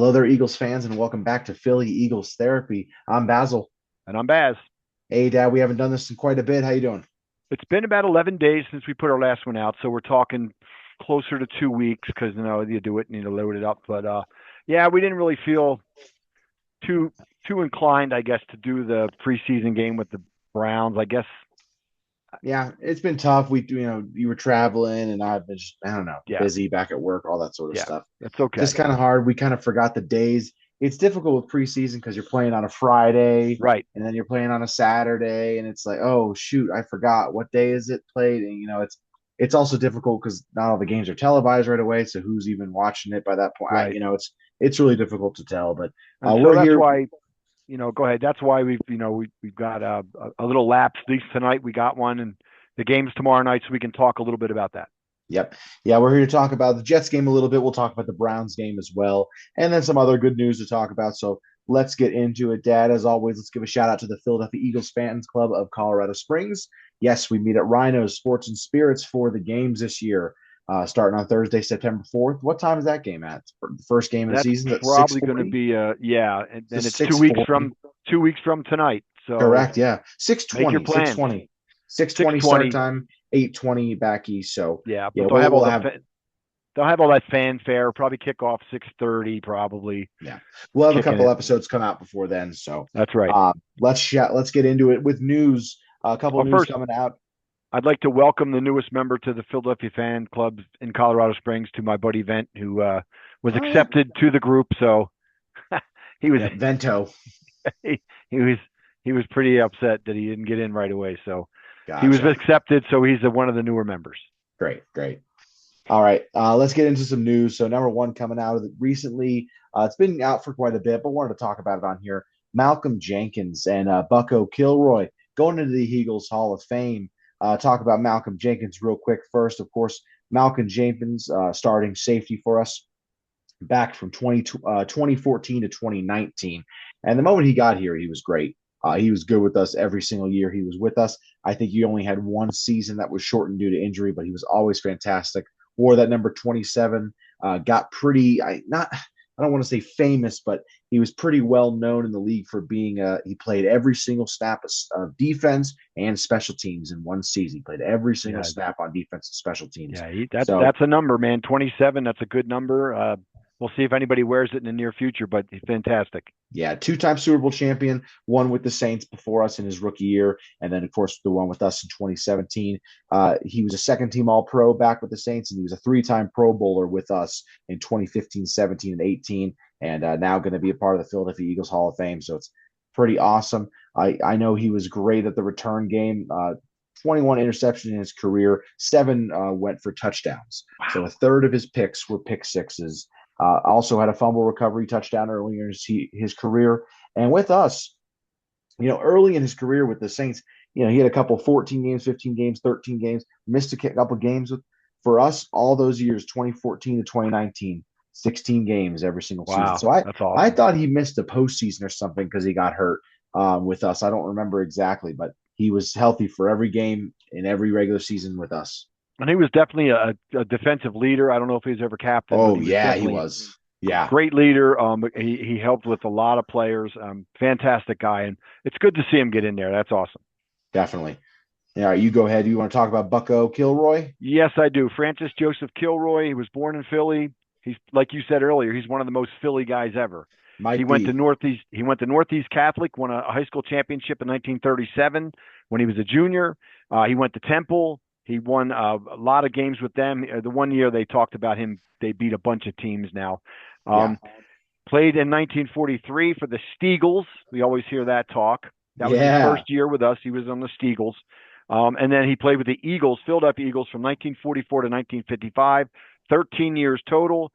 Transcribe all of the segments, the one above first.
Hello there, Eagles fans, and welcome back to Philly Eagles Therapy. I'm Basil. And I'm Baz. Hey, Dad, we haven't done this in quite a bit. How you doing? It's been about 11 days since we put our last one out, so we're talking closer to 2 weeks because you do it and you load it up. But yeah, we didn't really feel too too inclined, I guess, to do the preseason game with the Browns. I guess, Yeah, it's been tough. You were traveling, and I've been, I don't know, yeah, busy back at work, all that sort of yeah, stuff. that's okay. Just kind of hard. We kind of forgot the days. It's difficult with preseason because you're playing on a Friday, Right. and then you're playing on a Saturday, and it's like, oh shoot, I forgot what day is it played, and it's also difficult because not all the games are televised right away. So who's even watching it by that point? Right. It's really difficult to tell. But And so we're that's here. why, go ahead. That's why we've got a little lapse. At least tonight we got one, and the game's tomorrow night, so we can talk a little bit about that. Yep. Yeah, we're here to talk about the Jets game a little bit. We'll talk about the Browns game as well, and then some other good news to talk about. So let's get into it, Dad. As always, let's give a shout out to the Philadelphia Eagles Fans Club of Colorado Springs. Yes, we meet at Rhinos Sports and Spirits for the games this year, starting on Thursday, September 4th. What time is that game at? The first game of the That's season at six probably going to forty. be yeah, and Just it's six forty. 2 weeks from tonight. So Correct. Yeah, six make your twenty. Six plans. twenty. Six Six twenty start twenty, time. 8:20 back east. So yeah, yeah, but they'll have all that fanfare. Probably kick off 6:30. Probably Yeah, we'll have a kicking couple it. episodes come out before then. So That's right. let's get into it with news. A couple of Well, news first, coming out. I'd like to welcome the newest member to the Philadelphia fan club in Colorado Springs, to my buddy Vent, who was Oh yeah, accepted to the group. So he was yeah, Vento. he was he was pretty upset that he didn't get in right away. So he was Gotcha. accepted. So he's one of the newer members. Great, great. All right, let's get into some news. So number one coming out of it recently, it's been out for quite a bit, but wanted to talk about it on here. Malcolm Jenkins and Bucko Kilroy going into the Eagles Hall of Fame. Talk about Malcolm Jenkins real quick first. Of course, Malcolm Jenkins starting safety for us back from 2014 to 2019. And the moment he got here, he was great. He was good with us every single year he was with us. I think he only had one season that was shortened due to injury, but he was always fantastic. Wore that number 27, got pretty, I don't want to say famous, but he was pretty well known in the league for being, he played every single snap of defense and special teams in one season. He played every single Yeah, snap on defense and special teams. yeah, that's So that's a number, man. 27. That's a good number. We'll see if anybody wears it in the near future, but he's fantastic. yeah, two-time Super Bowl champion, one with the Saints before us in his rookie year, and then of course the one with us in 2017. He was a second-team All-Pro back with the Saints, and he was a three-time Pro Bowler with us in 2015, 17, and 18, and now going to be a part of the Philadelphia Eagles Hall of Fame. So it's pretty awesome. I know he was great at the return game. 21 interceptions in his career, seven went for touchdowns. So a Wow. third of his picks were pick sixes. Also had a fumble recovery touchdown earlier in his career. And with us, early in his career with the Saints, he had a couple 14 games, 15 games, 13 games, missed a couple games for us all those years, 2014 to 2019, 16 games every single season. Wow. So I, That's I awesome. thought he missed a postseason or something because he got hurt with us. I don't remember exactly, but he was healthy for every game in every regular season with us. And he was definitely a defensive leader. I don't know if he was ever captain, but Oh, he was yeah, he definitely was. Yeah, great leader. He helped with a lot of players. Fantastic guy, and it's good to see him get in there. That's awesome. definitely. All right, you go ahead. You want to talk about Bucko Kilroy? Yes, I do. Francis Joseph Kilroy. He was born in Philly. He's, like you said earlier, he's one of the most Philly guys ever. He Might went to be. Northeast. He went to Northeast Catholic. Won a high school championship in 1937 when he was a junior. He went to Temple. He won a lot of games with them. The one year they talked about him, they beat a bunch of teams. Now, Yeah. um, played in 1943 for the Steagles. We always hear that talk. That was his Yeah. first year with us. He was on the Steagles. And then he played with the Eagles, Philadelphia Eagles, from 1944 to 1955, 13 years total.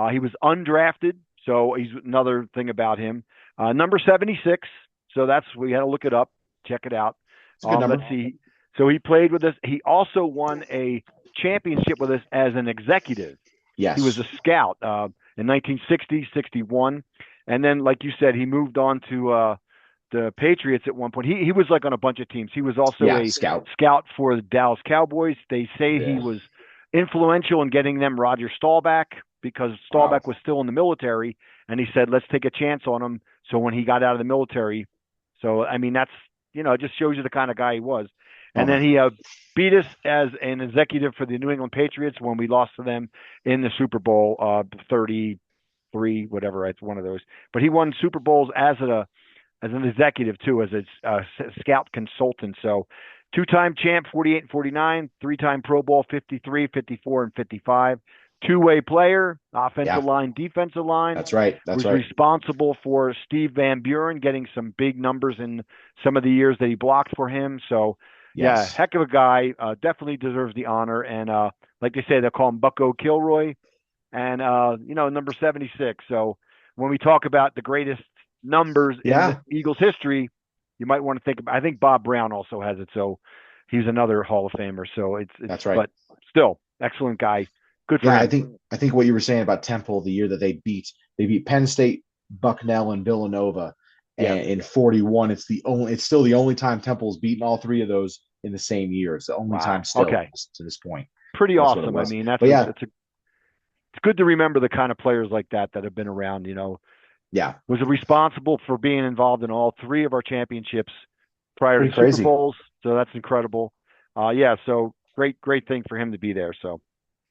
He was undrafted, so he's another thing about him. Number 76, so we had to look it up, check it out. It's a good Let's number. see. So he played with us. He also won a championship with us as an executive. He was Yes. a scout in 1960, 61. And then, like you said, he moved on to the Patriots at one point. He was like on a bunch of teams. He was also Yeah. a Scout. scout for the Dallas Cowboys. They say he Yeah. was influential in getting them Roger Staubach because Wow. Staubach was still in the military, and he said, let's take a chance on him. So when he got out of the military, so I mean, that's it just shows you the kind of guy he was. Oh And then my, he beat us as an executive for the New England Patriots when we lost to them in the Super Bowl 33, whatever. It's one of those. But he won Super Bowls as an executive too, as a scout consultant. So two-time champ, 48 and 49, three-time Pro Bowl, 53, 54, and 55. Two-way player, offensive yeah, line, defensive line. that's right. That's Was right. responsible for Steve Van Buren getting some big numbers in some of the years that he blocked for him. So, yeah, Yes. heck of a guy. Definitely deserves the honor. And like they say, they call him Bucko Kilroy, and number 76. So when we talk about the greatest numbers in the Yeah, Eagles history, you might want to think about. I think Bob Brown also has it, so he's another Hall of Famer. So it's that's right. but still excellent guy. Good for Yeah, I him. think I think what you were saying about Temple the year that they beat Penn State, Bucknell, and Villanova, Yeah. and in 41, it's still the only time Temple's beaten all three of those in the same year. It's the only time Wow. still Okay. to this point. Pretty That's what it awesome. I was. mean, But yeah, it's good to remember the kind of players like that have been around. yeah, Was responsible for being involved in all three of our championships prior to pretty Super crazy. Bowls. So that's incredible. Yeah. So great thing for him to be there. So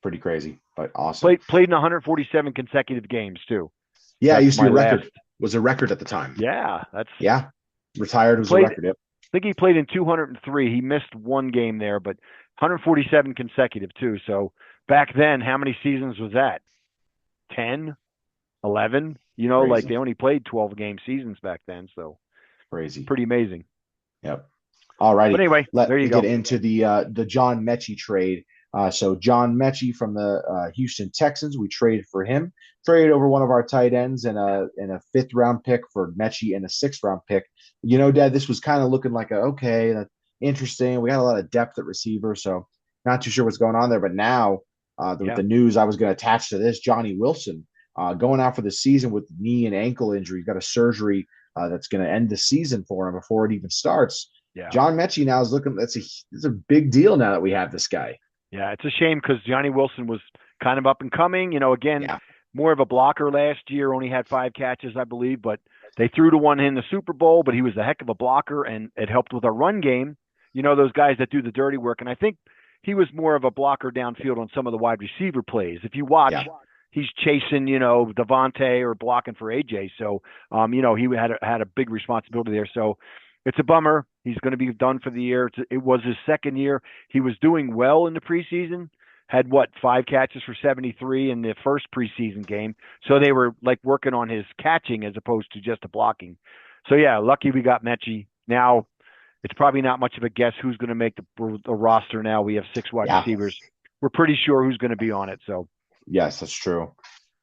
Pretty crazy, but awesome. played in 147 consecutive games too. Yeah, it That's used to be my a last. record. Was a record at the time. Yeah, that's Yeah, retired he was a played. record. Yep. I think he played in 203. He missed one game there, but 147 consecutive too. So back then, how many seasons was that? 10, 11? Like Crazy, they only played 12 game seasons back then. So crazy. pretty amazing. Yep. All But righty. anyway, there Let you me get go. into the John Mechie trade. So John Mechie from the Houston Texans, we traded for him. Traded over one of our tight ends and a fifth round pick for Mechie and a sixth round pick. Dad, this was kind of looking like okay, that's interesting. We got a lot of depth at receiver, so not too sure what's going on there. But now, with Yeah. the news I was going to attach to this, Johnny Wilson going out for the season with knee and ankle injury. He's got a surgery that's going to end the season for him before it even starts. Yeah. John Mechie now is looking. It's a big deal now that we have this guy. Yeah. It's a shame because Johnny Wilson was kind of up and coming. Again, Yeah, more of a blocker last year, only had 5 catches, I believe, but they threw to one in the Super Bowl, but he was a heck of a blocker and it helped with our run game. Those guys that do the dirty work. And I think he was more of a blocker downfield on some of the wide receiver plays. If you watch, yeah, he's chasing, Devontae or blocking for AJ. So, he had a big responsibility there. So it's a bummer. He's going to be done for the year. It was his second year. He was doing well in the preseason. Had 5 catches for 73 in the first preseason game. So they were like working on his catching as opposed to just a blocking. So yeah, lucky we got Mechie. Now it's probably not much of a guess who's going to make the roster. Now we have 6 wide yeah. receivers. We're pretty sure who's going to be on it. So Yes, that's true.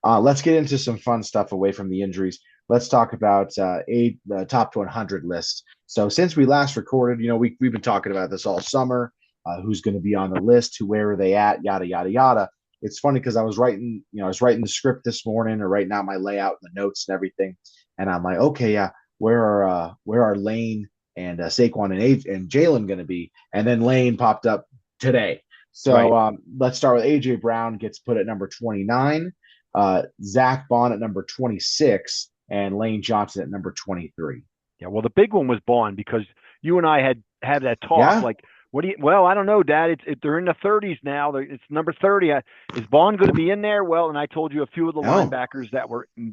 Let's get into some fun stuff away from the injuries. Let's talk about the top 100 list. So since we last recorded, we've been talking about this all summer. Who's going to be on the list? Where are they at? Yada yada yada. It's funny because I was writing the script this morning or writing out my layout and the notes and everything, and I'm like, okay, yeah, where are Lane and Saquon and Jalen going to be? And then Lane popped up today. So right. let's start with AJ Brown gets put at number 29, Zach Baun at number 26, and Lane Johnson at number 23. Yeah. Well, the big one was Baun because you and I had that talk. Yeah. Like, what do you? Well, I don't know, Dad. They're in the 30s now. It's number 30. Is Baun going to be in there? Well, and I told you a few of the No. linebackers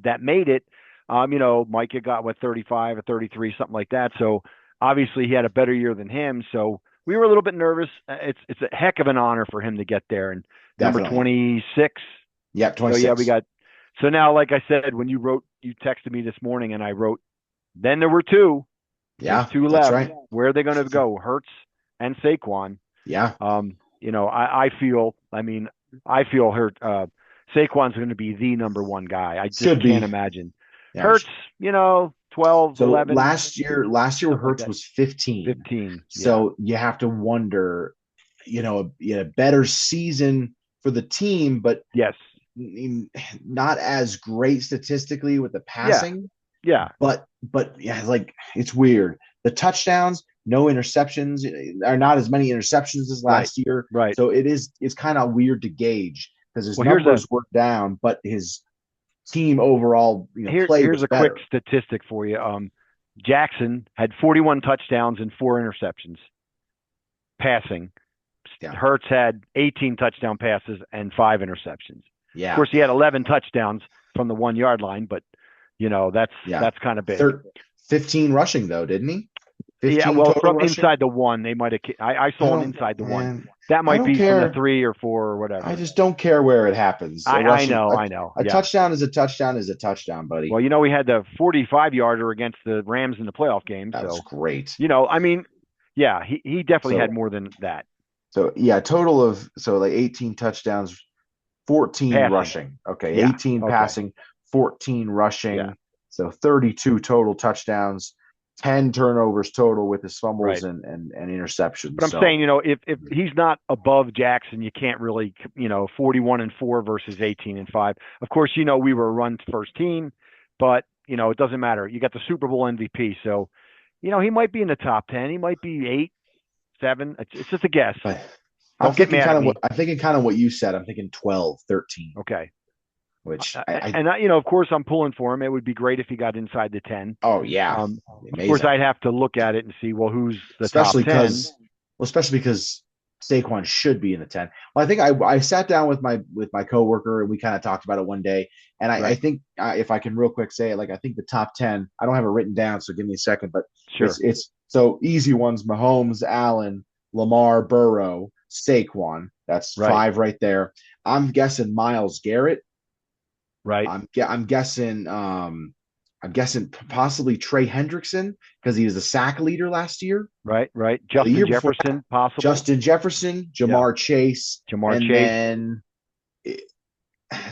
that made it. Micah got 35 or 33, something like that. So obviously he had a better year than him. So we were a little bit nervous. It's a heck of an honor for him to get there. And number Definitely. 26. Yep, So yeah, 26. So now, like I said, when you texted me this morning, and I wrote. Then there were two. Yeah, There's two that's left. right. Where are they going to go? Hurts and Saquon. Yeah. I feel. I mean, I feel hurt. Saquon's going to be the number one guy. I just Should can't be. imagine. Yeah. Hurts, 12, So 11, last year something like Hurts that. was 15. 15. Yeah. So you have to wonder, a better season for the team, but Yes. not as great statistically with the Yeah. passing. Yeah. But yeah, like it's weird. The touchdowns, no interceptions, are not as many interceptions as last year. Right. So it's kind of weird to gauge because his Well, here's numbers were down, but his team overall, play Here's was a quick better. statistic for you. Jackson had 41 touchdowns and 4 interceptions passing. Yeah, Hurts had 18 touchdown passes and 5 interceptions. Of yeah, course, he had 11 touchdowns from the 1 yard line, but that's yeah. that's kind of big. 15 rushing though, didn't he? Yeah, 15 well, total from rushing. inside the one, they might have. I I saw him don't, inside the one. man. That I might don't be from the care. 3 or 4 or I whatever. just don't care where it happens. A I rushing, know, I know. a Yeah. touchdown is a touchdown is a touchdown, buddy. Well, we had the 45-yarder against the Rams in the playoff game, That was so great. I mean, yeah, he definitely had So, more than that so yeah, total of like 18 touchdowns, 14 passing. rushing. Okay, Yeah. 18 Okay. passing, 14 Yeah. rushing. So 32 total touchdowns, 10 turnovers total with his fumbles Right. and interceptions. But I'm So saying, if he's not above Jackson, you can't really, 41-4 versus 18-5. Of course, we were a run first team, but it doesn't matter. You got the Super Bowl MVP, so he might be in the top 10. He might be 8, 7. It's just a guess. but Don't get mad at me. I'm thinking kind of what you said. I'm thinking 12, 13, Okay. which And of course, I'm pulling for him. It would be great if he got inside the 10. oh yeah, Of course, amazing. I'd have to look at it and see, well, who's the top especially 10. because especially because Saquon should be in the 10. Well, I think I sat down with my coworker and we kind of talked about it one day, and I Right. think if I can real quick say it, like I think the top 10. I don't have it written down, so give me a second. But Sure. it's so easy ones: Mahomes, Allen, Lamar, Burrow, Saquon. That's Right. five right there. I'm guessing Miles Garrett. Right. I'm guessing possibly Trey Hendrickson because he was the sack leader last year. Right. Right. The Justin year before Jefferson, possible. Justin Jefferson, Yeah. Jamar Chase, Jamar and Chase. then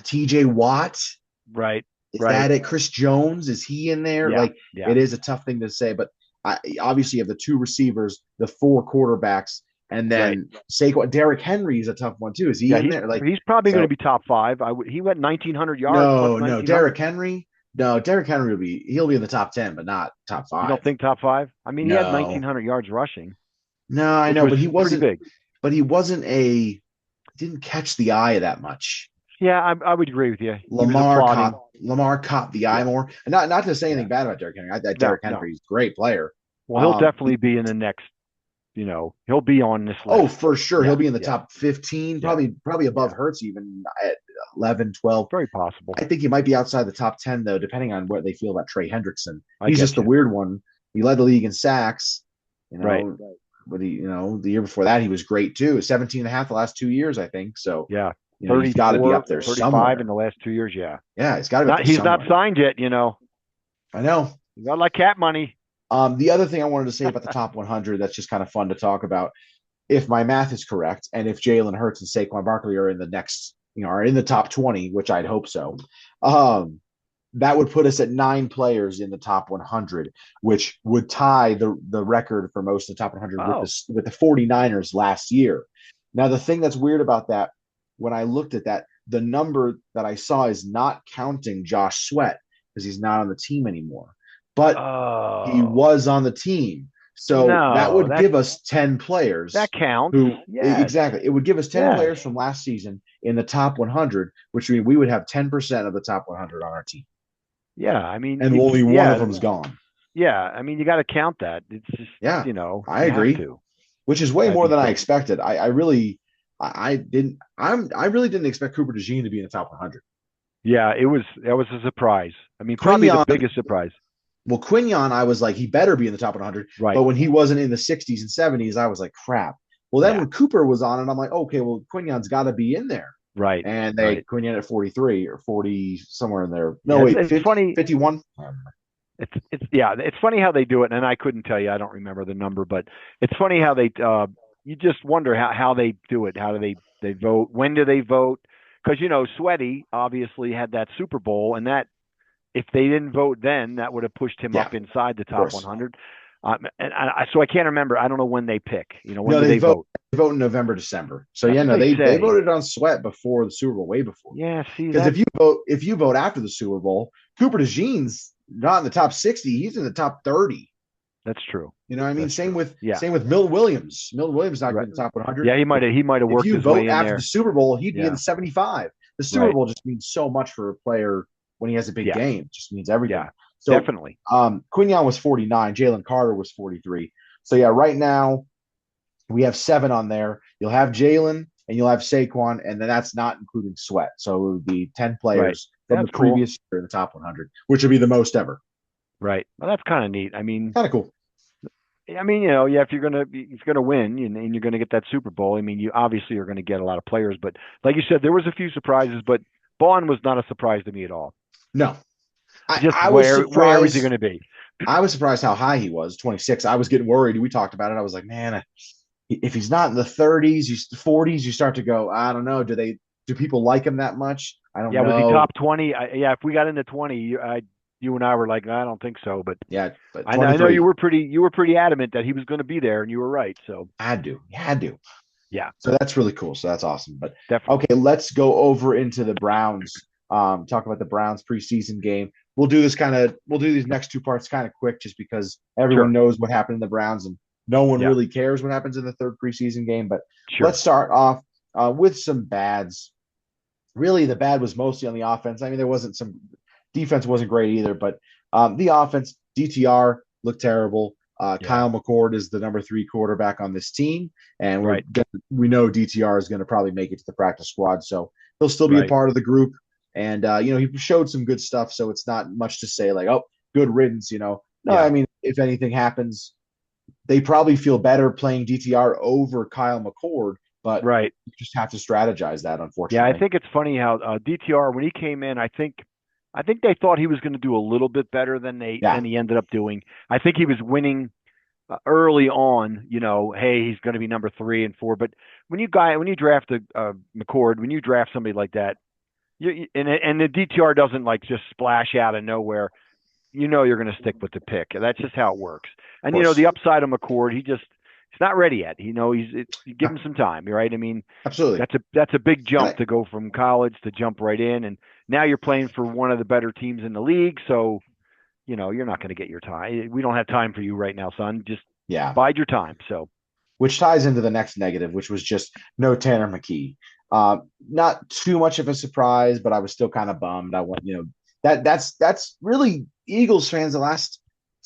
TJ Watt. Right. Is Right. that it? Chris Jones, is he in there? Yeah. Like, Yeah. it is a tough thing to say, but obviously you have the two receivers, the four quarterbacks, and Right. then Saquon. Derrick Henry is a tough one too. Is he Yeah. in there? Like, He's probably going to so be top 5. He went 1,900 yards plus no, 1,900. Derrick Henry. No, Derrick Henry he'll be in the top 10, but not top You five. don't think top 5? I mean, he had No, 1,900 yards rushing, no, I which know, was but pretty big. he wasn't didn't catch the eye that much. Yeah, I would agree with you. He was a plodding. Lamar caught the eye Yeah. more. And not to say Yeah. anything bad about Derrick Henry. No. Derrick No. Henry's a great player. Well, he'll Um, definitely be in the next. He'll be on this oh, list. for sure. Yeah. He'll be in the Yeah. top 15, Yeah. probably above Yeah. Hurts even at 11, 12. Very possible. I think he might be outside the top 10, though, depending on what they feel about Trey Hendrickson. I He's get just the you. weird one. He led the league in sacks, Right. but the year before that, he was great too. 17 and a half the last 2 years, I think. So, Yeah. he's got to be up there 35 somewhere. in the last 2 years. Yeah. Yeah, he's got to be up there He's somewhere. not signed yet. I know. You got like cat money. The other thing I wanted to say about the top 100 that's just kind of fun to talk about, if my math is correct, and if Jalen Hurts and Saquon Barkley are in the next, are in the top 20, which I'd hope so, that would put us at 9 players in the top 100, which would tie the record for most of the top 100 with the 49ers last year. Now, the thing that's weird about that, when I looked at that, the number that I saw is not counting Josh Sweat because he's not on the team anymore. But he was on the team. So that would give us 10 players. That counts. Exactly. It would give us 10 players from last season in the top 100, which would mean we would have 10% of the top 100 on our team. Yeah, I mean, and only one of them's gone. Yeah, I mean, you got to count that. It's just, I agree. Which is way more than I expected. I really didn't expect Cooper DeJean to be in the top 100. Yeah, that was a surprise. I mean, probably the biggest surprise. Well, Quinion, I was like, he better be in the top 100. Right. But when he wasn't in the 60s and 70s, I was like, crap. Well, then when Cooper was on it, I'm like, okay, well, Quinion's got to be in there. Right. And Quinion at 43 or 40, somewhere in there. No, wait, it's 50, funny. 51? It's funny how they do it, and I couldn't tell you. I don't remember the number, but it's funny how they. You just wonder how they do it. How do they vote? When do they vote? Because Sweaty obviously had that Super Bowl, and that if they didn't vote then, that would have pushed him up inside the top 100. So I can't remember. I don't know when they pick. When do they vote? They vote in November, December. So they voted on Sweat before the Super Bowl, way before. Yeah, see, because if you vote after the Super Bowl, Cooper DeJean's not in the top 60. He's in the top 30. That's true. You know what I mean? That's same true. with Milton Williams. Milton Williams not in the top 100. Yeah, he might have worked his way in there. If you vote after the Super Bowl, he'd be in the 75. The Super Bowl just means so much for a player when he has a big Yeah. game. It just means everything. Yeah. So Definitely. Quinion was 49, Jalen Carter was 43. So yeah, right now we have 7 on there. You'll have Jalen and you'll have Saquon, and then that's not including Sweat. So it would be 10 Right. players from the That's cool. previous year in the top 100, which would be the most ever. Right. Well, that's kind of neat. I mean, Kind of cool. yeah, if you're gonna win and you're gonna get that Super Bowl, I mean, you obviously are gonna get a lot of players. But like you said, there was a few surprises, but Baun was not a surprise to me at all. No, Just I was where is he surprised. gonna be? I was surprised how high he was, 26. I was getting worried. We talked about it. I was like, man, if he's not in the 30s, 40s, you start to go, I don't know. Do people like him that much? I don't Yeah, was he know. top 20? Yeah, if we got into 20, you and I were like, I don't think so. But Yeah, but I know 23 you were pretty adamant that he was going to be there, and you were right. So had to. yeah, So that's really cool. So that's awesome. But definitely. okay, let's go over into the Browns. Talk about the Browns preseason game. We'll do these next 2 parts kind of quick just because everyone Sure. knows what happened in the Browns and no one Yeah. really cares what happens in the third preseason game. But let's Sure. start off with some bads. Really, the bad was mostly on the offense. I mean, there wasn't some defense wasn't great either, but the offense, DTR looked terrible. Yeah. Kyle McCord is the number 3 quarterback on this team, and Right. we know DTR is going to probably make it to the practice squad, so he'll still be a Right. part of the group. And he showed some good stuff, so it's not much to say like, oh, good riddance. No, I Yeah. mean, if anything happens, they probably feel better playing DTR over Kyle McCord, but Right. you just have to strategize that, Yeah. I unfortunately. think it's funny how DTR when he came in, I think they thought he was going to do a little bit better than Yeah, he ended up doing. I think he was winning early on, hey, he's going to be number 3 and 4. But when you draft a McCord, when you draft somebody like that, and the DTR doesn't like just splash out of nowhere. You're going to stick with the pick. That's just how it works. of And course. the upside of McCord, he's not ready yet. You give No, him some time, right? I mean, absolutely. that's a big And jump to go from college to jump right in, and now you're playing for one of the better teams in the league. So you're not going to get your time. We don't have time for you right now, son. Just yeah, bide your time. So which ties into the next negative, which was just no Tanner McKee. Not too much of a surprise, but I was still kind of bummed. I want that's really Eagles fans the last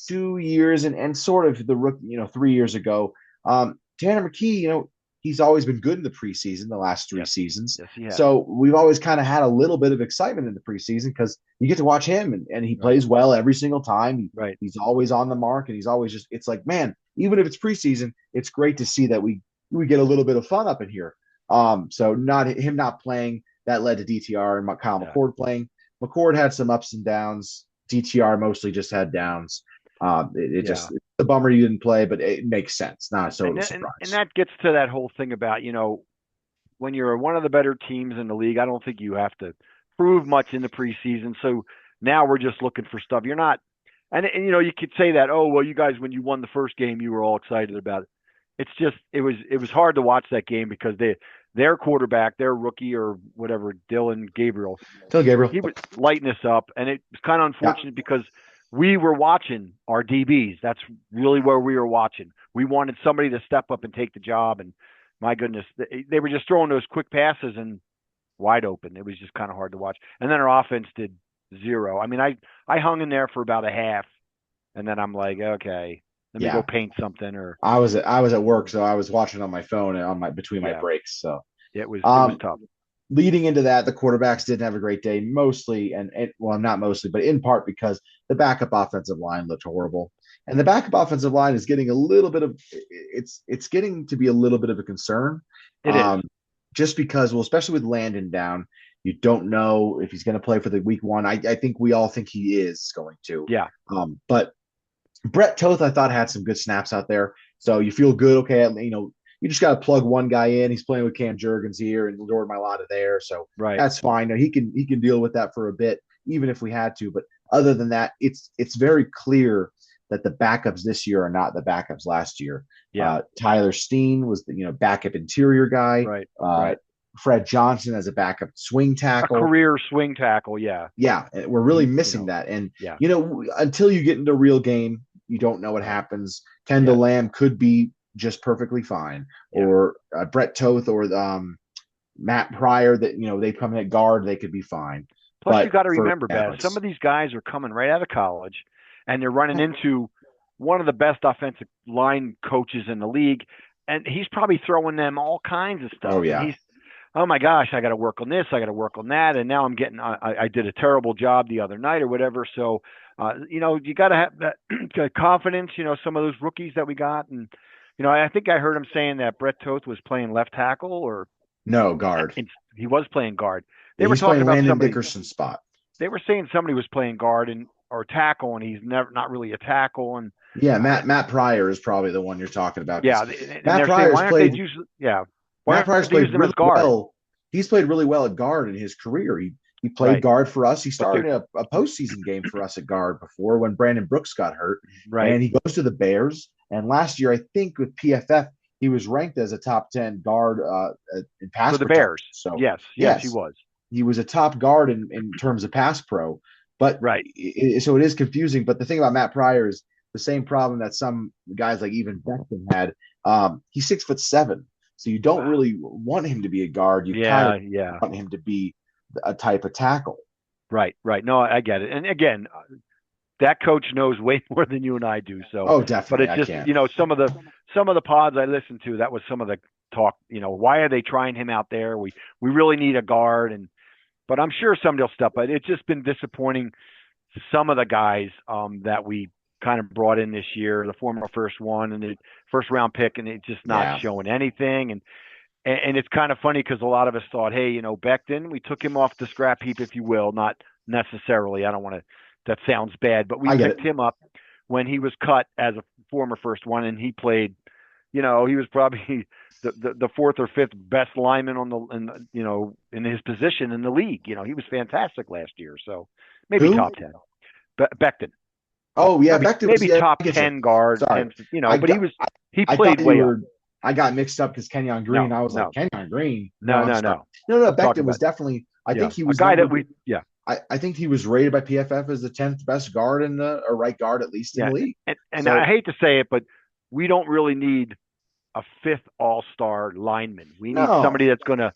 2 years and sort of the 3 years ago. Tanner McKee, he's always been good in the preseason the last 3 seasons. yes, he has. So we've always kind of had a little bit of excitement in the preseason because you get to watch him and he Right, plays well every single time. right. He's always on the mark and he's always just it's like, man, even if it's preseason, it's great to see that we get a little bit of fun up in here. So not playing that led to DTR and Kyle Yeah, McCord playing. McCord had some ups and downs. DTR mostly just had downs. It yeah. just it's a bummer he didn't play, but it makes sense. Not a total And surprise. that gets to that whole thing about when you're one of the better teams in the league, I don't think you have to prove much in the preseason. So now we're just looking for stuff. You're not, and you could say that, oh well, you guys when you won the first game, you were all excited about it. It's just it was hard to watch that game because their quarterback, their rookie or whatever, Dylan Gabriel, Phil Gabriel. he was lighting us up, and it was kind of Yeah. unfortunate because we were watching our DBs. That's really where we were watching. We wanted somebody to step up and take the job, and my goodness, they were just throwing those quick passes and wide open. It was just kind of hard to watch. And then our offense did zero. I mean, I hung in there for about a half, and then I'm like, okay, let me go Yeah. paint something, or I was at work, so I was watching on my phone and on my between my yeah, breaks. So it was um, tough. leading into that, the quarterbacks didn't have a great day, mostly, and well, not mostly, but in part because the backup offensive line looked horrible. And the backup offensive line is getting a little bit of it's getting to be a little bit of a concern. It is. Um, just because, well, especially with Landon down, you don't know if he's going to play for the week one. I think we all think he is going to. Yeah, But Brett Toth, I thought, had some good snaps out there. So you feel good. Okay, you just got to plug one guy in. He's playing with Cam Jurgens here and Lord Mailata there, so right. that's fine. Now, he can deal with that for a bit, even if we had to. But other than that, it's very clear that the backups this year are not the backups last year. Yeah, Tyler Steen was the backup interior guy. right, Uh, right. Fred Johnson as a backup swing A tackle. career swing tackle. Yeah, Yeah, we're really you missing know. that. And Yeah. until you get into a real game, you don't know what Right. happens. Kendall Yes. Lamb could be just perfectly fine, Yeah. or Brett Toth or Matt Pryor that they come in at guard, they could be fine. Plus, you but got to for remember, Baz, some balance. of these guys are coming right out of college, and they're running into one of the best offensive line coaches in the league, and he's probably throwing them all kinds of Oh stuff. And yeah. he's, oh my gosh, I got to work on this, I got to work on that, and now I'm getting, I did a terrible job the other night or whatever. So, you got to have that confidence. Some of those rookies that we got, and I think I heard him saying that Brett Toth was playing left tackle, or No guard. he was playing guard. They Yeah, were he's talking playing about Landon somebody. Dickerson's spot. They were saying somebody was playing guard and or tackle, and he's never not really a tackle. And Yeah, uh, Matt Pryor is probably the one you're talking about because yeah, and Matt they're saying Pryor's why aren't they played using yeah why Matt Pryor's aren't they using played him as really guard? well. He's played really well at guard in his career. He played Right, guard for us. He but they're started a postseason game for us at guard before when Brandon Brooks got hurt, right and he goes to the Bears. And last year, I think with PFF, he was ranked as a top 10 guard in pass for the protection. Bears. So Yes, he yes, was. he was a top guard in terms of pass pro. But Right. so it is confusing. But the thing about Matt Pryor is the same problem that some guys like even Beckham had. He's 6'7", so you don't really want him to be a guard. You kind of Yeah. want him to be a type of tackle. Right. No, I get it. And again, that coach knows way more than you and I do. So, Oh, but definitely, it's I just can't. some of the pods I listened to. That was some of the talk. Why are they trying him out there? We really need a guard, but I'm sure somebody will step up. It's just been disappointing. Some of the guys that we kind of brought in this year, the former first one and the first round pick, and it's just not Yeah, showing anything. And it's kind of funny because a lot of us thought, hey, Becton, we took him off the scrap heap, if you will, not necessarily. I don't want to. That sounds bad, but we I get picked it. him up when he was cut as a former first one, and he played. He was probably the fourth or fifth best lineman in his position in the league. He was fantastic last year, so maybe Who? top 10. Becton, Oh yeah, maybe Becton was. maybe Yeah, top I get you. 10 guard, Sorry, 10. I But got. he I played thought you way up. were. I got mixed up because Kenyon Green. No, I was like no, Kenyon Green. No, no, I'm no, sorry. no. No. I'm talking Becton was about definitely. I think he a was guy that number. we I think he was rated by PFF as the 10th best guard in the or right guard at least in yeah, the league. and I So hate to say it, but we don't really need a fifth all-star lineman. We need no, somebody that's going to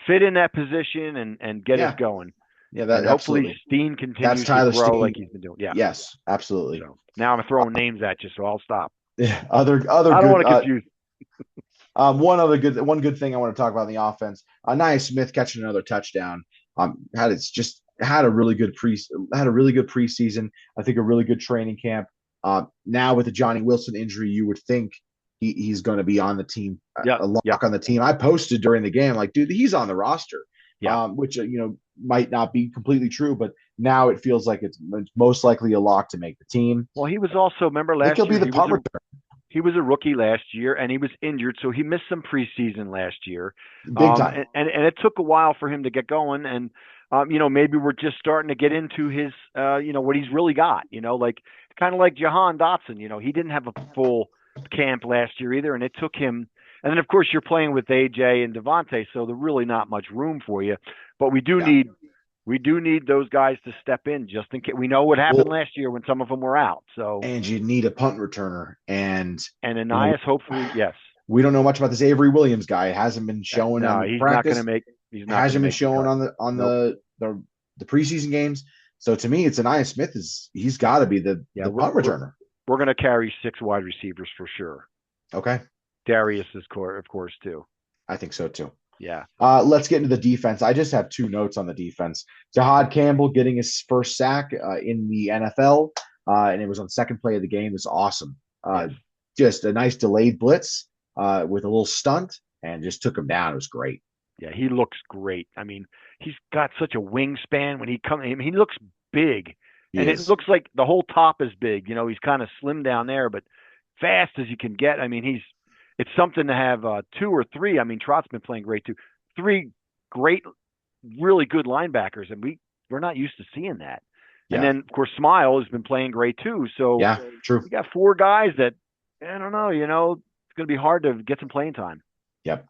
fit in that position and get us yeah, going. yeah, And that hopefully absolutely. Steen That's continues to Tyler grow Steen. like he's been doing. Yeah. Yes, absolutely. So now I'm throwing names at you, so I'll stop. Yeah, other I don't good. want to confuse. One good thing I want to talk about in the offense. Nia Smith catching another touchdown. Had a really good preseason. I think a really good training camp. Now with the Johnny Wilson injury, you would think he's going to be on the team, Yeah, a yeah, lock on the team. I posted during the game like, dude, he's on the roster, yeah. which might not be completely true, but now it feels like it's most likely a lock to make the team. Well, he was also, remember I think last he'll be year, the punt return. he was a rookie last year, and he was injured, so he missed some preseason last year. Big time. And it took a while for him to get going, and maybe we're just starting to get into his, what he's really got. Like kind of like Jahan Dotson. He didn't have a full camp last year either, and it took him. And then of course you're playing with AJ and Devontae, so there's really not much room for you. But Yeah. we do need those guys to step in just in case. We know what happened Well, last year when some of them were out. So and you need a punt returner. And you know, Ananias, hopefully, yes. we don't know much about this Avery Williams guy. It hasn't been showing No, on he's not going to practice. make. He's not going to Hasn't been make the showing cut. on the Nope. the preseason games. So to me, it's Nia Smith he's got to be Yeah, the punt returner. we're going to carry 6 wide receivers for sure. Okay, Darius is of course too. I think so too. Yeah. Let's get into the defense. I just have 2 notes on the defense. Jahad Campbell getting his first sack in the NFL, and it was on the second play of the game. It was awesome. Yes. Just a nice delayed blitz with a little stunt, and just took him down. It was great. Yeah, he looks great. I mean, he's got such a wingspan when he comes. I mean, he looks big, He and it is. looks like the whole top is big. He's kind of slim down there, but fast as you can get. I mean, it's something to have 2 or 3. I mean, Trott's been playing great too. 3 great, really good linebackers, and we're not used to seeing that. And Yeah. then of course Smile has been playing great too. So Yeah. True. we got 4 guys that I don't know. It's going to be hard to get some playing time. Yep.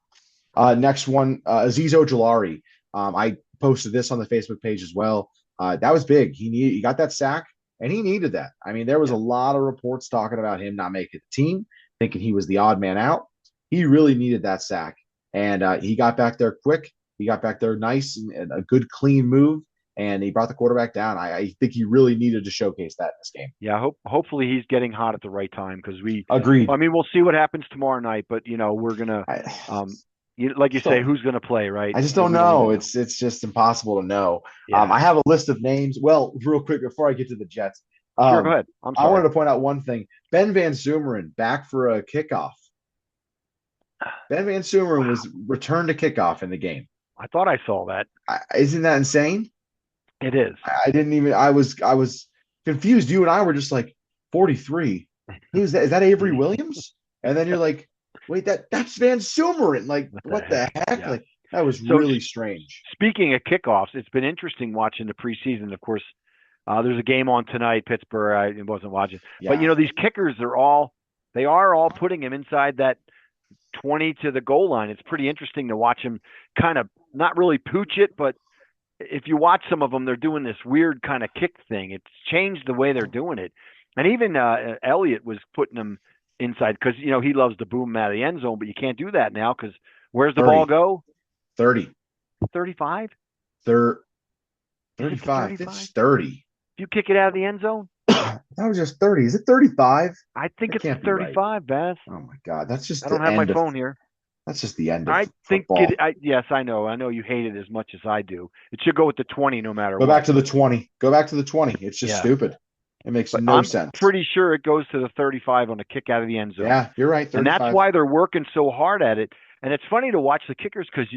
Next one, Azeez Ojulari. I posted this on the Facebook page as well. That was big. He got that sack, and he needed that. I mean, there was a lot of reports talking about him not making the team, thinking he was the odd man out. He really needed that sack, and he got back there quick. He got back there nice and a good clean move, and he brought the quarterback down. I think he really needed to showcase that in this game. Yeah, hopefully he's getting hot at the right time because Agreed. I mean, we'll see what happens tomorrow night, but we're gonna, I um, like you just say, don't. who's gonna play, right? I just don't We don't know. even know. It's just impossible to know. Yeah, I have a list of names. Well, real quick before I get to the Jets, sure. Go um, ahead. I'm I sorry. wanted to point out one thing. Ben Van Sumeren back for a kickoff. Ben Van Sumeren Wow, was returned to kickoff in the game. I thought I saw that. Isn't that insane? It is. I didn't even. I was confused. You and I were just like 43. Who's that? Is that Avery Williams? And then you're like, wait, that's Van Sumeren. Like, What the what the heck? heck? Yeah. Like, that was So really strange. speaking of kickoffs, it's been interesting watching the preseason. Of course, there's a game on tonight, Pittsburgh. I wasn't watching, but Yeah, these kickers they are all putting him inside that 20 to the goal line. It's pretty interesting to watch him kind of not really pooch it, but if you watch some of them, they're doing this weird kind of kick thing. It's changed the way they're doing it. And even Elliott was putting them inside because, he loves to boom out of the end zone, but you can't do that now because where's the ball 30, go? 30, 35? thir- Is it the 35. 35? It's 30. If you kick it out of the end zone? That was just 30. Is it 35? I think That it's the can't be right. 35, Bass. Oh my God. That's just I don't the have my end of phone here. that's just the end of I think football. yes, I know. I know you hate it as much as I do. It should go with the 20 no matter Go back what. to the 20. Go back to the 20. It's just Yeah. stupid. It makes But no I'm sense. pretty sure it goes to the 35 on a kick out of the end zone. Yeah, you're right. And that's 35. why they're working so hard at it. And it's funny to watch the kickers because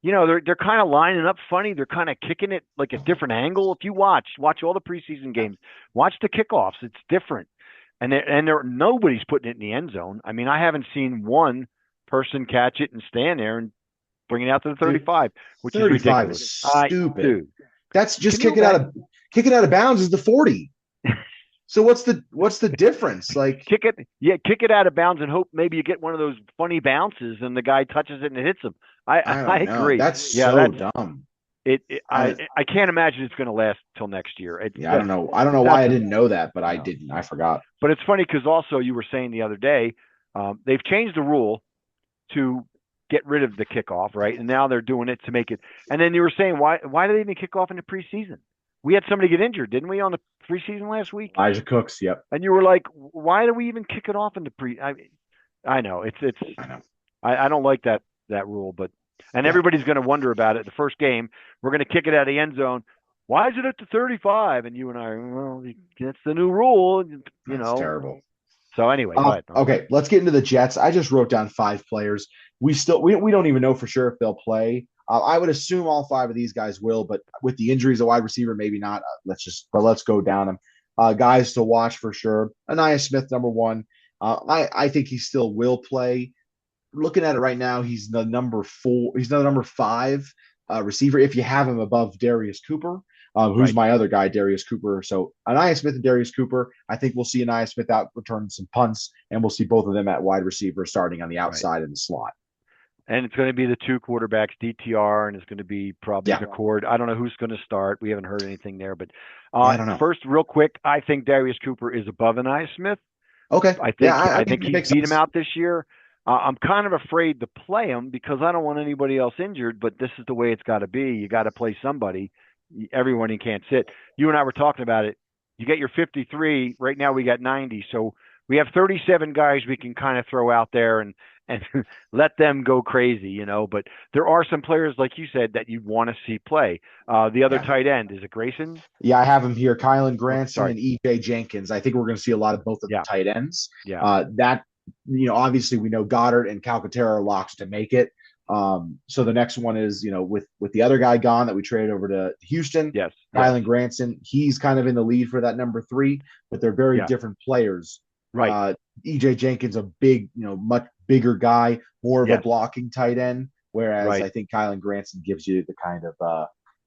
they're kind of lining up funny. They're kind of kicking it like a different angle. If you watch all the preseason games, watch the kickoffs. It's different, and nobody's putting it in the end zone. I mean, I haven't seen one person catch it and stand there and bring it out to the Dude, 35, which is 35 ridiculous. is stupid. Dude, That's just can you go back? kick it out of bounds is the 40. So what's the difference? Like, Kick it out of bounds and hope maybe you get one of those funny bounces and the guy touches it and it hits him. I I I don't know. agree. That's Yeah, so that's dumb. I I I can't imagine it's going to last till next year. Yeah, I don't know. I don't know why That's I didn't know that, but I no. didn't. I forgot. But it's funny because also you were saying the other day they've changed the rule to get rid of the kickoff, right? And now they're doing it to make it. And then you were saying why do they even kick off in the preseason? We had somebody get injured, didn't we, on the preseason last week? Elijah Cooks. Yep. And you were like, why do we even kick it off in the pre? I know it's I know. I don't like that rule, but and Yeah. everybody's going to wonder about it. The first game, we're going to kick it out of the end zone. Why is it at the 35? And you and I, well, that's the new rule, That's terrible. So anyway, go ahead. I'm Okay, sorry. let's get into the Jets. I just wrote down 5 players. We don't even know for sure if they'll play. I would assume all 5 of these guys will, but with the injuries, a wide receiver maybe not. Let's go down them. Guys to watch for sure. Anaya Smith, number one. I think he still will play. Looking at it right now, he's the number 4. He's the number 5 receiver if you have him above Darius Cooper, who's Right, my other guy, Darius Cooper. So Anaya Smith and Darius Cooper. I think we'll see Anaya Smith out returning some punts, and we'll see both of them at wide receiver starting on the right. outside in the slot. And it's going to be the 2 quarterbacks, DTR, and it's going to be probably Yeah, McCord. I don't know who's going to start. We haven't heard anything there, but yeah, I don't know. first, real quick, I think Darius Cooper is above Anaya Smith. Okay, I yeah, think I I think think it he's makes beat him sense. out this year. I'm kind of afraid to play him because I don't want anybody else injured. But this is the way it's got to be. You got to play somebody. Everyone you can't sit. You and I were talking about it. You get your 53. Right now we got 90. So we have 37 guys we can kind of throw out there and let them go crazy, But there are some players, like you said, that you want to see play. The other Yeah, tight end is it Grayson? yeah, I have him here. Kylan Granson Sorry. and EJ Jenkins. I think we're going to see a lot of both of the Yeah. tight ends. Yeah. That obviously we know Goddard and Calcaterra are locks to make it. So the next one is with the other guy gone that we traded over to Houston, Yes. Yes. Kylan Granson. He's kind of in the lead for that number 3, but they're very Yeah. different players. Right. EJ Jenkins, a big, much bigger guy, more of a Yes. blocking tight end, whereas Right. I think Kylan Granson gives you the kind of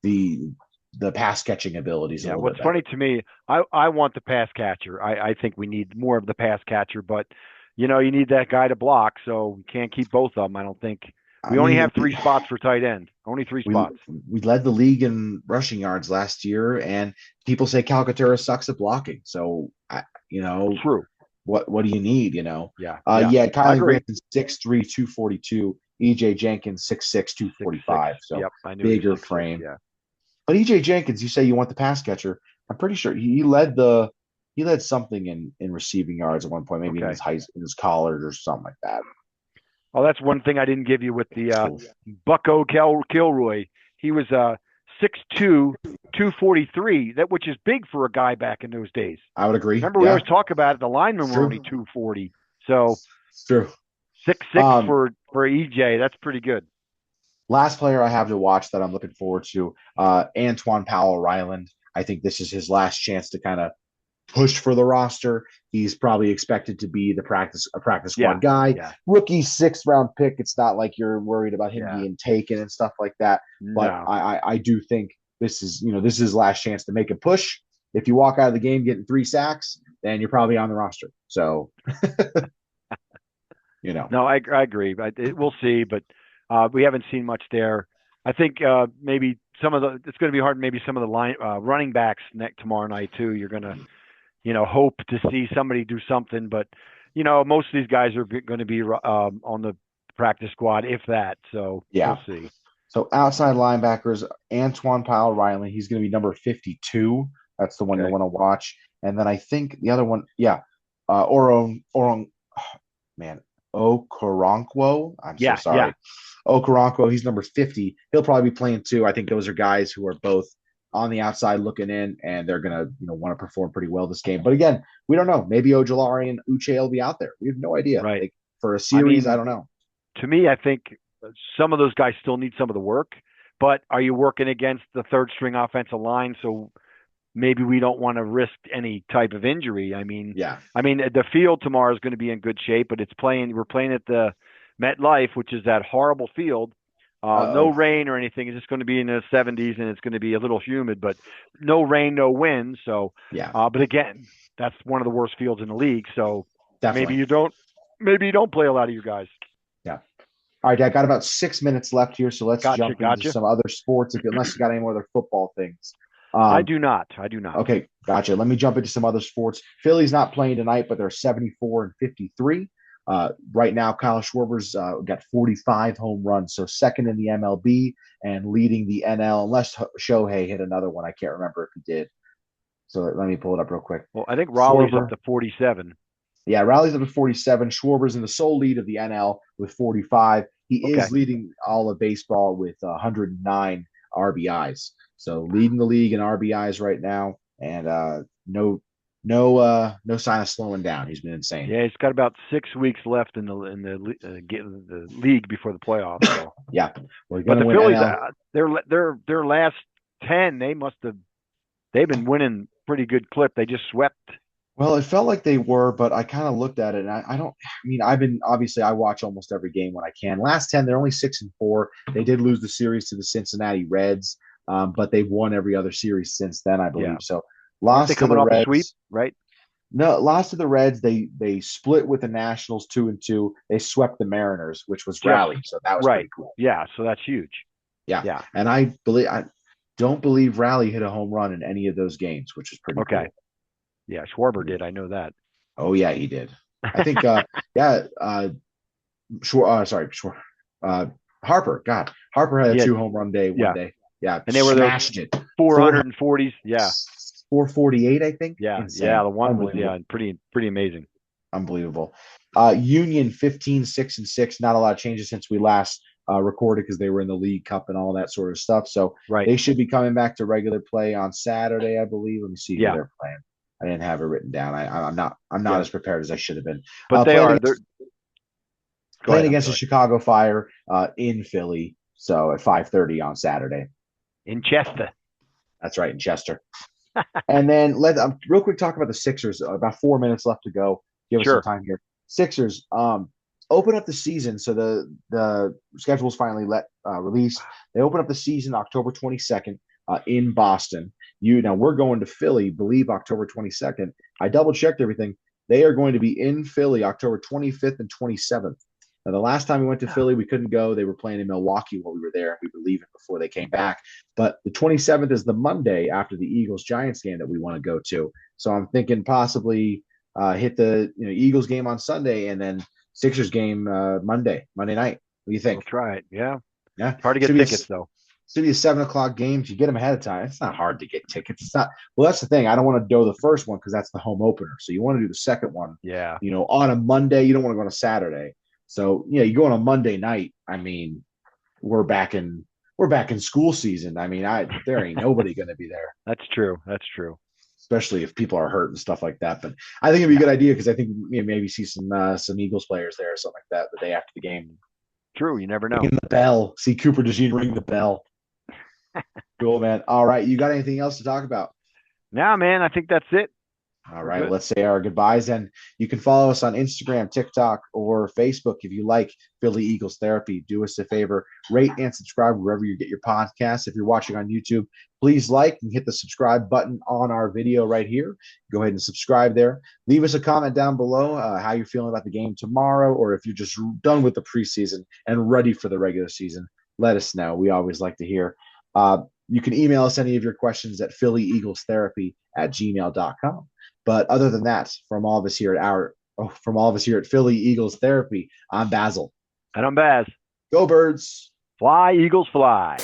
the the pass catching abilities a Yeah, little what's bit better. funny to me, I want the pass catcher. I think we need more of the pass catcher, but you need that guy to block, so we can't keep both of them. I don't think I we only mean, have 3 spots for tight end. Only 3 we spots. we led the league in rushing yards last year, and people say Calcaterra sucks at blocking. So True. what do you need? Yeah. Yeah. Yeah, I Kylan agree. Granson 6'3", 242. EJ Jenkins 6'6", 245. 6'6". So Yep. I knew he was bigger 6'6". frame. Yeah. But EJ Jenkins, you say you want the pass catcher. I'm pretty sure he led something in receiving yards at one point, maybe Okay. in his college or something like that. Oh, that's one thing I didn't give you with the Oof. Bucko Kilroy. He was 6'2", 243, that which is big for a guy back in those days. I would agree. Remember, we always Yeah, talk about it. The linemen it's were true. only 240, so It's true. 6'6" Um, for EJ. That's pretty good. Last player I have to watch that I'm looking forward to, Antoine Powell Ryland. I think this is his last chance to kind of push for the roster. He's probably expected to be a practice Yeah, squad guy. yeah, Rookie sixth round pick. It's not like you're worried about him yeah. being taken and stuff like that. But No, I do think this is his last chance to make a push. If you walk out of the game getting 3 sacks, then you're probably on the roster. So you know, no, I agree. We'll see, but we haven't seen much there. I think maybe some of the it's going to be hard. Maybe some of the running backs next tomorrow night too. You're going to hope to see somebody do something. But most of these guys are going to be on the practice squad, if that. So we'll yeah. see. So outside linebackers, Antoine Powell Riley, he's going to be number 52. That's the one you'll Okay. want to watch. And then I think the other one, yeah, Orong, oh, man, Okoronkwo. I'm so Yeah, yeah, sorry. Okoronkwo, he's number 50. He'll probably be playing too. I think those are guys who are both on the outside looking in, and they're gonna, want to perform pretty well this game. But again, we don't know. Maybe Ojolari and Uche will be out there. We have no idea. right. Like for a I series, I mean, don't know. to me, I think some of those guys still need some of the work. But are you working against the third string offensive line? So maybe we don't want to risk any type of injury. Yeah. I mean the field tomorrow is going to be in good shape, but we're playing at the MetLife, which is that horrible field. No Uh-oh. rain or anything. It's just going to be in the 70s and it's going to be a little humid, but no rain, no wind. So, Yeah, but again, that's one of the worst fields in the league. So maybe definitely. you don't, maybe you don't play a lot of you guys. Yeah. All right, I got about 6 minutes left here, so let's Gotcha, jump into gotcha. some other sports. Unless you got any more other football things. I Um, do not. I do not. okay, gotcha. Let me jump into some other sports. Philly's not playing tonight, but they're 74 and 53. Right now, Kyle Schwarber's got 45 home runs, so second in the MLB and leading the NL, unless Shohei hit another one. I can't remember if he did. So let me pull it up real quick. Well, I think Raleigh's up Schwarber, to 47. yeah, Riley's up to 47. Schwarber's in the sole lead of the NL with 45. He is Okay. leading all of baseball with 109 RBIs. So leading the league in RBIs right now, and no sign of slowing down. He's been insane. Yeah, he's got about 6 weeks left in the league before the playoffs. So, Yeah, we're but gonna the win Phillies, NL. their last 10, they've been winning pretty good clip. They just swept. Well, it felt like they were, but I kind of looked at it and I don't. I mean, I've been obviously I watch almost every game when I can. Last 10, they're only 6-4. They did lose the series to the Cincinnati Reds, but they've won every other series since then, I Yeah, believe. So weren't they lost to coming the off a sweep? Reds. Right? No, lost to the Reds. They split with the Nationals 2-2. They swept the Mariners, which was Just rally. So that was pretty right. cool. Yeah. So that's huge. Yeah, Yeah. and I don't believe Rally hit a home run in any of those games, which is pretty Okay. cool. Yeah. Schwarber did. I know that. Oh yeah, he did. I think yeah, sorry, uh, Harper. God, Harper had a Yeah. 2 home run day one Yeah. day. Yeah, And they were those smashed it. 440s. Yeah. 448, I think. Yeah. Yeah. Insane, The one was unbelievable, pretty amazing. unbelievable. Union 15-6-6. Not a lot of changes since we last recorded because they were in the League Cup and all that sort of stuff. So Right. they should be coming back to regular play on Saturday, I believe. Let me see who Yeah. they're playing. I didn't have it written down. I'm not Yeah. as prepared as I should have been. But they Playing are. against Go ahead. playing I'm against the sorry. Chicago Fire in Philly. So at 5:30 on Saturday. In Chester. That's right, in Chester. And then let real quick talk about the Sixers. About 4 minutes left to go. Give us some Sure. time here. Sixers open up the season. So the schedule's finally released. They open up the season October 22nd in Boston. Now we're going to Philly. Believe October 22nd. I double checked everything. They are going to be in Philly October 25th and 27th. Now, the last time we went to Yeah. Philly, we couldn't go. They were playing in Milwaukee while we were there. We were leaving before they came back. But the 27th is the Monday after the Eagles Giants game that we want to go to. So I'm thinking possibly hit the Eagles game on Sunday and then Sixers game Monday night. What do you We'll think? try it. Yeah. Yeah, Hard to get should be tickets though. City of 7 o'clock games. You get them ahead of time. It's not hard to get tickets. It's not. Well, that's the thing. I don't want to do the first one because that's the home opener. So you want to do the second one. Yeah, On a Monday. You don't want to go on a Saturday. So yeah, you go on a Monday night. I mean, we're back in we're back in school season. I mean, I there ain't nobody going to be there, that's true. That's true. especially if people are hurt and stuff like that. But I think it'd be a Yeah, good idea because I think maybe see some Eagles players there or something like that the day after the game. true. You never know. Ringing the bell. See Cooper DeJean ring the bell. Cool, man. All right, you got anything else to talk about? Now, man, I think that's it. All We're right, good. let's say our goodbyes. And you can follow us on Instagram, TikTok, or Facebook if you like Philly Eagles Therapy. Do us a favor, rate and subscribe wherever you get your podcasts. If you're watching on YouTube, please like and hit the subscribe button on our video right here. Go ahead and subscribe there. Leave us a comment down below how you're feeling about the game tomorrow, or if you're just done with the preseason and ready for the regular season. Let us know. We always like to hear. You can email us any of your questions at phillyeaglestherapy@gmail.com. But other than that, from all of us here at Philly Eagles Therapy, I'm Basil. And I'm Baz. Go Birds! Fly, Eagles, fly.